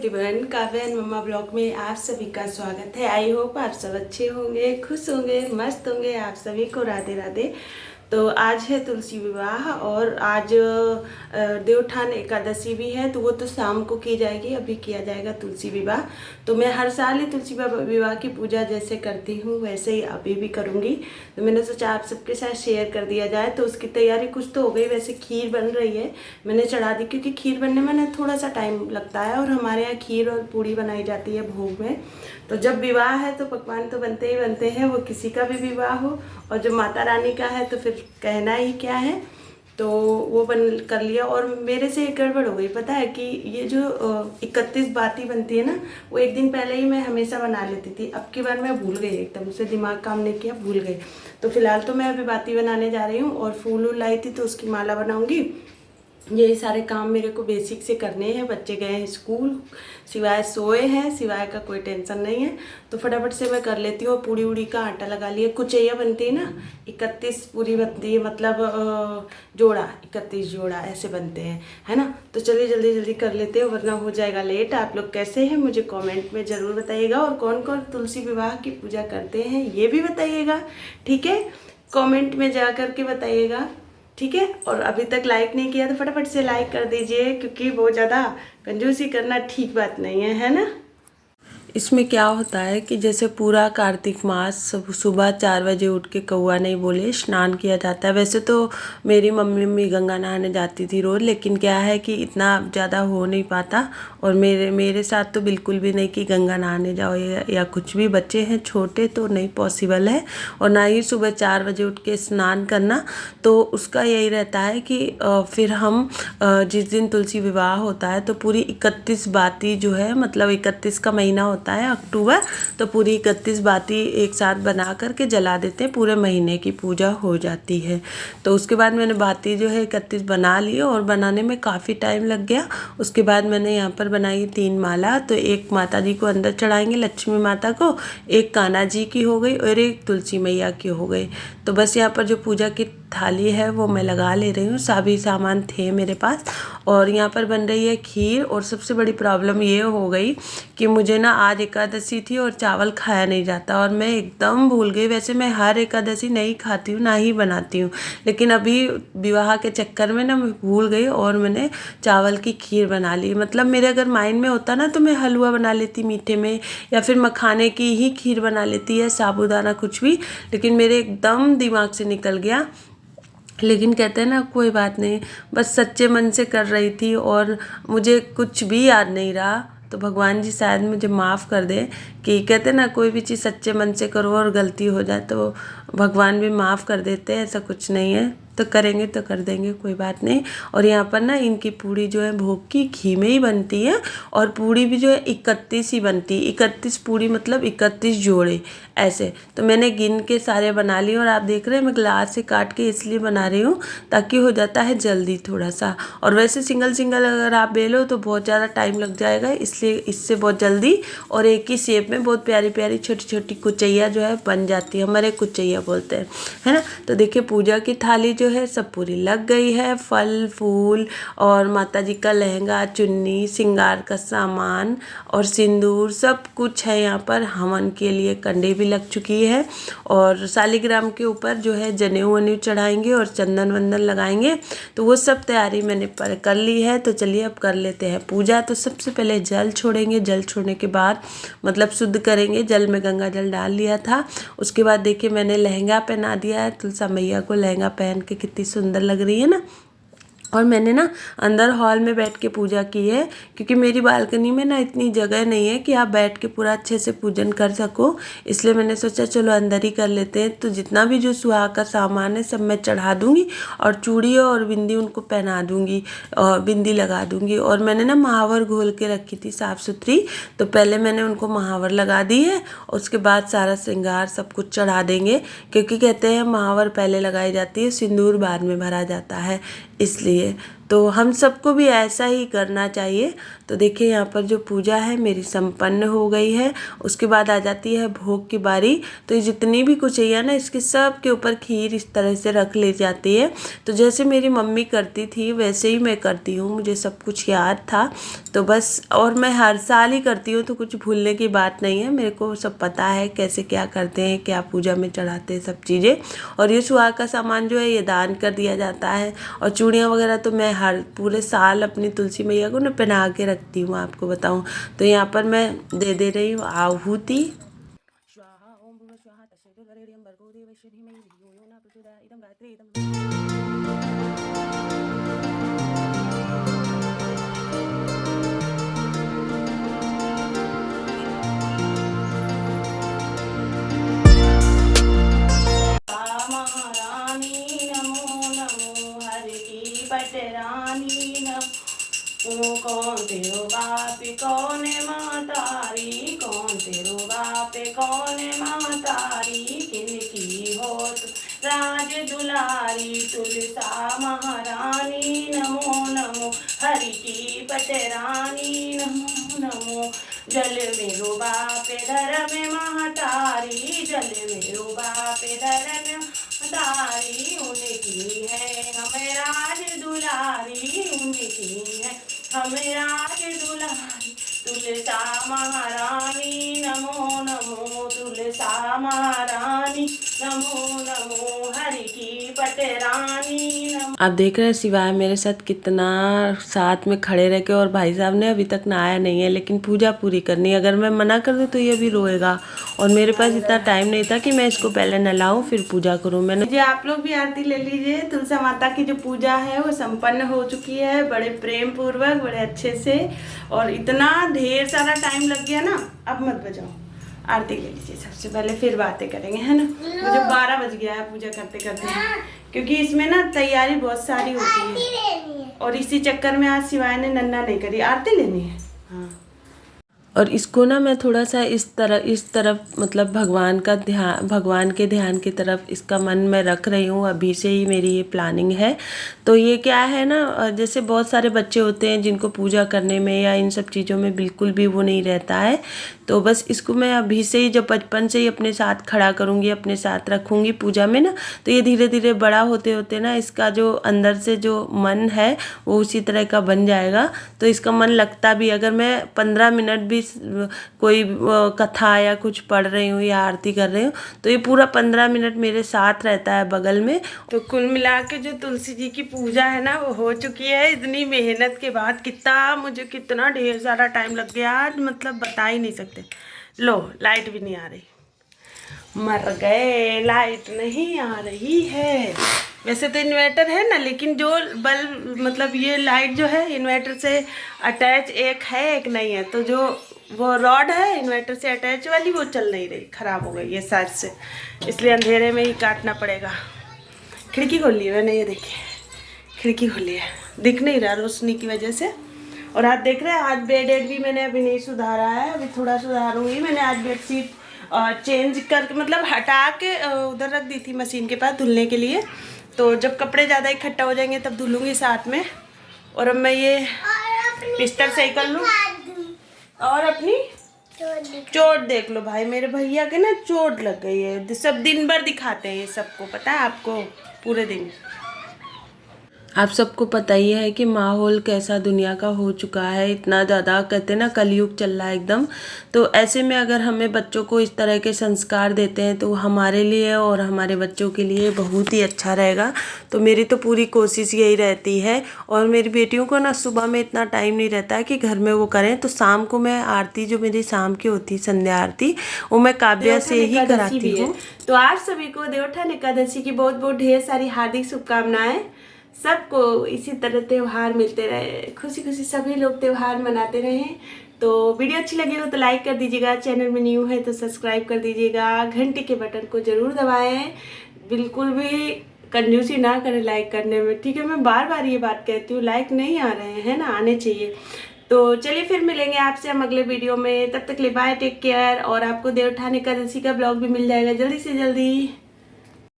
Everyone, Kavya and mumma blog में आप सभी का स्वागत है। आई होप आप सब अच्छे होंगे, खुश होंगे, मस्त होंगे। आप सभी को राधे राधे। तो आज है तुलसी विवाह और आज देवउठान एकादशी भी है, तो वो तो शाम को की जाएगी, अभी किया जाएगा तुलसी विवाह। तो मैं हर साल ही तुलसी विवाह की पूजा जैसे करती हूँ वैसे ही अभी भी करूँगी। तो मैंने सोचा आप सबके साथ शेयर कर दिया जाए। तो उसकी तैयारी कुछ तो हो गई, वैसे खीर बन रही है, मैंने चढ़ा दी क्योंकि खीर बनने में ना थोड़ा सा टाइम लगता है और हमारे यहाँ खीर और पूड़ी बनाई जाती है भोग में। तो जब विवाह है तो पकवान तो बनते ही बनते हैं, वो किसी का भी विवाह हो। और जब माता रानी का है तो फिर कहना ही क्या है। तो वो बन कर लिया और मेरे से एक गड़बड़ हो गई, पता है कि ये जो 31 बाती बनती है ना, वो एक दिन पहले ही मैं हमेशा बना लेती थी। अब की बार मैं भूल गई, एकदम से दिमाग काम नहीं किया, भूल गई। तो फिलहाल तो मैं अभी बाती बनाने जा रही हूँ और फूल वूल लाई थी तो उसकी माला बनाऊंगी। यही सारे काम मेरे को बेसिक से करने हैं। बच्चे गए हैं स्कूल, सिवाय सोए हैं, सिवाय का कोई टेंशन नहीं है। तो फटाफट से मैं कर लेती हूँ। पूड़ी उड़ी का आटा लगा लिया, कुचैया बनती है ना, 31 पूरी बनती है, मतलब जोड़ा, 31 जोड़ा ऐसे बनते हैं, है ना। तो चलिए जल्दी जल्दी कर लेते हैं वरना हो जाएगा लेट। आप लोग कैसे हैं मुझे कमेंट में ज़रूर बताइएगा, और कौन कौन तुलसी विवाह की पूजा करते हैं ये भी बताइएगा, ठीक है। कमेंट में जा कर के बताइएगा, ठीक है। और अभी तक लाइक नहीं किया तो फटाफट से लाइक कर दीजिए, क्योंकि बहुत ज़्यादा कंजूसी करना ठीक बात नहीं है ना। इसमें क्या होता है कि जैसे पूरा कार्तिक मास सुबह 4 बजे उठ के कौआ नहीं बोले स्नान किया जाता है। वैसे तो मेरी मम्मी गंगा नहाने जाती थी रोज़, लेकिन क्या है कि इतना ज़्यादा हो नहीं पाता। और मेरे साथ तो बिल्कुल भी नहीं कि गंगा नहाने जाओ या कुछ भी। बच्चे हैं छोटे तो नहीं पॉसिबल है, और ना ही सुबह 4 बजे उठ के स्नान करना। तो उसका यही रहता है कि फिर हम जिस दिन तुलसी विवाह होता है तो पूरी 31 बाती जो है, मतलब 31 का महीना होता है अक्टूबर, तो पूरी 31 बाती एक साथ बना करके जला देते हैं, पूरे महीने की पूजा हो जाती है। तो उसके बाद मैंने बाती जो है 31 बना ली और बनाने में काफ़ी टाइम लग गया। उसके बाद मैंने यहाँ पर बनाई 3 माला। तो एक माता जी को अंदर चढ़ाएंगे, लक्ष्मी माता को, एक कान्हा जी की हो गई और एक तुलसी मैया की हो गई। तो बस यहाँ पर जो पूजा की थाली है वो मैं लगा ले रही हूँ, सभी सामान थे मेरे पास। और यहाँ पर बन रही है खीर। और सबसे बड़ी प्रॉब्लम ये हो गई कि मुझे ना आज एकादशी थी और चावल खाया नहीं जाता, और मैं एकदम भूल गई। वैसे मैं हर एकादशी नहीं खाती हूँ, ना ही बनाती हूँ, लेकिन अभी विवाह के चक्कर में ना मैं भूल गई और मैंने चावल की खीर बना ली। मतलब मेरे अगर माइंड में होता ना तो मैं हलवा बना लेती मीठे में, या फिर मखाने की ही खीर बना लेती है, साबूदाना कुछ भी, लेकिन मेरे एकदम दिमाग से निकल गया। लेकिन कहते हैं ना कोई बात नहीं, बस सच्चे मन से कर रही थी और मुझे कुछ भी याद नहीं रहा। तो भगवान जी शायद मुझे माफ़ कर दे, कि कहते हैं ना कोई भी चीज़ सच्चे मन से करो और गलती हो जाए तो भगवान भी माफ़ कर देते हैं, ऐसा कुछ नहीं है। तो करेंगे तो कर देंगे, कोई बात नहीं। और यहाँ पर ना इनकी पूड़ी जो है भोग की घी में ही बनती है, और पूड़ी भी जो है 31 ही बनती है। 31 पूड़ी मतलब 31 जोड़े ऐसे। तो मैंने गिन के सारे बना लिए, और आप देख रहे हैं मैं ग्लास से काट के इसलिए बना रही हूँ ताकि हो जाता है जल्दी थोड़ा सा। और वैसे सिंगल सिंगल अगर आप बेलो तो बहुत ज़्यादा टाइम लग जाएगा, इसलिए इससे बहुत जल्दी और एक ही शेप में बहुत प्यारी प्यारी छोटी छोटी कुचैया जो है बन जाती है। हमारे कुचैया बोलते हैं, है ना। तो देखिए पूजा की थाली जो है सब पूरी लग गई है, फल फूल और माता जी का लहंगा, चुन्नी, श्रृंगार का सामान और सिंदूर सब कुछ है। यहाँ पर हवन के लिए कंडे भी लग चुकी है, और शालिग्राम के ऊपर जो है जनेऊ वनेऊ चढ़ाएंगे और चंदन वंदन लगाएंगे। तो वो सब तैयारी मैंने कर ली है। तो चलिए अब कर लेते हैं पूजा। तो सबसे पहले जल छोड़ेंगे, जल छोड़ने के बाद मतलब शुद्ध करेंगे। जल में गंगा जल डाल लिया था। उसके बाद देखिए मैंने लहंगा पहना दिया है। तुलसा मैया को लहंगा पहन के कितनी सुंदर लग रही है ना। और मैंने ना अंदर हॉल में बैठ के पूजा की है, क्योंकि मेरी बालकनी में ना इतनी जगह नहीं है कि आप बैठ के पूरा अच्छे से पूजन कर सको। इसलिए मैंने सोचा चलो अंदर ही कर लेते हैं। तो जितना भी जो सुहाग का सामान है सब मैं चढ़ा दूँगी, और चूड़ी और बिंदी उनको पहना दूँगी और बिंदी लगा दूँगी। और मैंने ना महावर घोल के रखी थी साफ़ सुथरी, तो पहले मैंने उनको महावर लगा दी है, और उसके बाद सारा श्रृंगार सब कुछ चढ़ा देंगे। क्योंकि कहते हैं महावर पहले लगाई जाती है, सिंदूर बाद में भरा जाता है, इसलिए तो हम सबको भी ऐसा ही करना चाहिए। तो देखिए यहाँ पर जो पूजा है मेरी संपन्न हो गई है। उसके बाद आ जाती है भोग की बारी। तो जितनी भी कुछ है ना इसके सब के ऊपर खीर इस तरह से रख ली जाती है। तो जैसे मेरी मम्मी करती थी वैसे ही मैं करती हूँ, मुझे सब कुछ याद था तो बस। और मैं हर साल ही करती हूँ तो कुछ भूलने की बात नहीं है, मेरे को सब पता है कैसे क्या करते हैं, क्या पूजा में चढ़ाते हैं सब चीज़ें। और ये सुहाग का सामान जो है ये दान कर दिया जाता है। और चूड़ियाँ वगैरह तो मैं हर पूरे साल अपनी तुलसी मैया को ना पहना के रखती हूँ, आपको बताऊँ तो। यहाँ पर मैं दे रही हूँ आहुति। रानी नमो कौन तेरो बाप कौन मातारी, कौन तेरो बाप कौन मातारी, किनकी हो राज दुलारी तुलसा महारानी नमो नमो, हरि की पटरानी नमो नमो। जल मेरो बाप धर्म महतारी, जल मेरो बाप धर्म महतारी, उनकी है हमें राज दुलारी, उनकी है हमें राज दुलारी तुलसा महारानी नमो नमो, तुलसा महारानी नमो नमो, हरि की पटरानी नमो। आप देख रहे हैं शिवाय मेरे साथ कितना साथ में खड़े रह के, और भाई साहब ने अभी तक नहाया नहीं है लेकिन पूजा पूरी करनी है। अगर मैं मना कर दूँ तो ये भी रोएगा, और मेरे पास इतना टाइम नहीं था कि मैं इसको पहले नहलाऊं फिर पूजा करूं। मैंने जी आप लोग भी आरती ले लीजिए। तुलसा माता की जो पूजा है वो संपन्न हो चुकी है बड़े प्रेम पूर्वक, बड़े अच्छे से। और इतना ढेर सारा टाइम लग गया ना, अब मत बजाओ, आरती ले लीजिए सबसे पहले, फिर बातें करेंगे, है ना। मुझे 12 बज गया है पूजा करते करते, क्योंकि इसमें ना तैयारी बहुत सारी होती है और इसी चक्कर में आज शिवाय ने नन्ना नहीं करी। आरती लेनी है हाँ। और इसको ना मैं थोड़ा सा इस तरफ मतलब भगवान के ध्यान की तरफ इसका मन में रख रही हूँ। अभी से ही मेरी ये प्लानिंग है। तो ये क्या है ना, जैसे बहुत सारे बच्चे होते हैं जिनको पूजा करने में या इन सब चीज़ों में बिल्कुल भी वो नहीं रहता है, तो बस इसको मैं अभी से ही जब बचपन से ही अपने साथ खड़ा करूँगी, अपने साथ रखूँगी पूजा में ना, तो ये धीरे धीरे बड़ा होते होते ना इसका जो अंदर से जो मन है वो उसी तरह का बन जाएगा। तो इसका मन लगता भी, अगर मैं 15 मिनट भी कोई कथा या कुछ पढ़ रही हूँ या आरती कर रही हूँ तो ये पूरा 15 मिनट मेरे साथ रहता है बगल में। तो कुल मिला के जो तुलसी जी की पूजा है ना वो हो चुकी है। इतनी मेहनत के बाद कितना ढेर सारा टाइम लग गया आज, मतलब बता ही नहीं सकते। लो लाइट भी नहीं आ रही, मर गए, लाइट नहीं आ रही है। वैसे तो इन्वर्टर है ना, लेकिन जो बल्ब मतलब ये लाइट जो है इन्वर्टर से अटैच एक है एक नहीं है, तो जो वो रॉड है इन्वर्टर से अटैच वाली वो चल नहीं रही, ख़राब हो गई है शायद से, इसलिए अंधेरे में ही काटना पड़ेगा। खिड़की खोली है मैंने, ये देखिए खिड़की खोली है, दिख नहीं रहा रोशनी की वजह से। और आज देख रहे हैं आज बेड भी मैंने अभी नहीं सुधारा है, अभी थोड़ा सुधारूंगी। मैंने आज बेडशीट चेंज करके मतलब हटा के उधर रख दी थी मशीन के पास धुलने के लिए, तो जब कपड़े ज़्यादा इकट्ठा हो जाएंगे तब धुलूंगी साथ में। और अब मैं ये बिस्तर सही कर लूँ। और अपनी चोट देख लो भाई, मेरे भैया के ना चोट लग गई है, सब दिन भर दिखाते हैं ये सबको, पता है आपको, पूरे दिन। आप सबको पता ही है कि माहौल कैसा दुनिया का हो चुका है, इतना ज़्यादा कहते हैं ना कलयुग चल रहा है एकदम। तो ऐसे में अगर हमें बच्चों को इस तरह के संस्कार देते हैं तो हमारे लिए और हमारे बच्चों के लिए बहुत ही अच्छा रहेगा। तो मेरी तो पूरी कोशिश यही रहती है। और मेरी बेटियों को ना सुबह में इतना टाइम नहीं रहता है कि घर में वो करें, तो शाम को मैं आरती जो मेरी शाम की होती है संध्या आरती, वो मैं काव्या से ही कराती हूँ। तो आप सभी को देवोत्थान एकादशी की बहुत बहुत ढेर सारी हार्दिक शुभकामनाएं। सबको इसी तरह त्यौहार मिलते रहे, खुशी खुशी सभी लोग त्यौहार मनाते रहें। तो वीडियो अच्छी लगी हो तो लाइक कर दीजिएगा, चैनल में न्यू है तो सब्सक्राइब कर दीजिएगा, घंटी के बटन को ज़रूर दबाएं, बिल्कुल भी कंजूसी ना करें लाइक करने में, ठीक है। मैं बार बार ये बात कहती हूँ, लाइक नहीं आ रहे हैं ना, आने चाहिए। तो चलिए फिर मिलेंगे आपसे हम अगले वीडियो में, तब तक ले बाय, टेक केयर। और आपको देवोत्थान एकादशी का ब्लॉग भी मिल जाएगा जल्दी से जल्दी।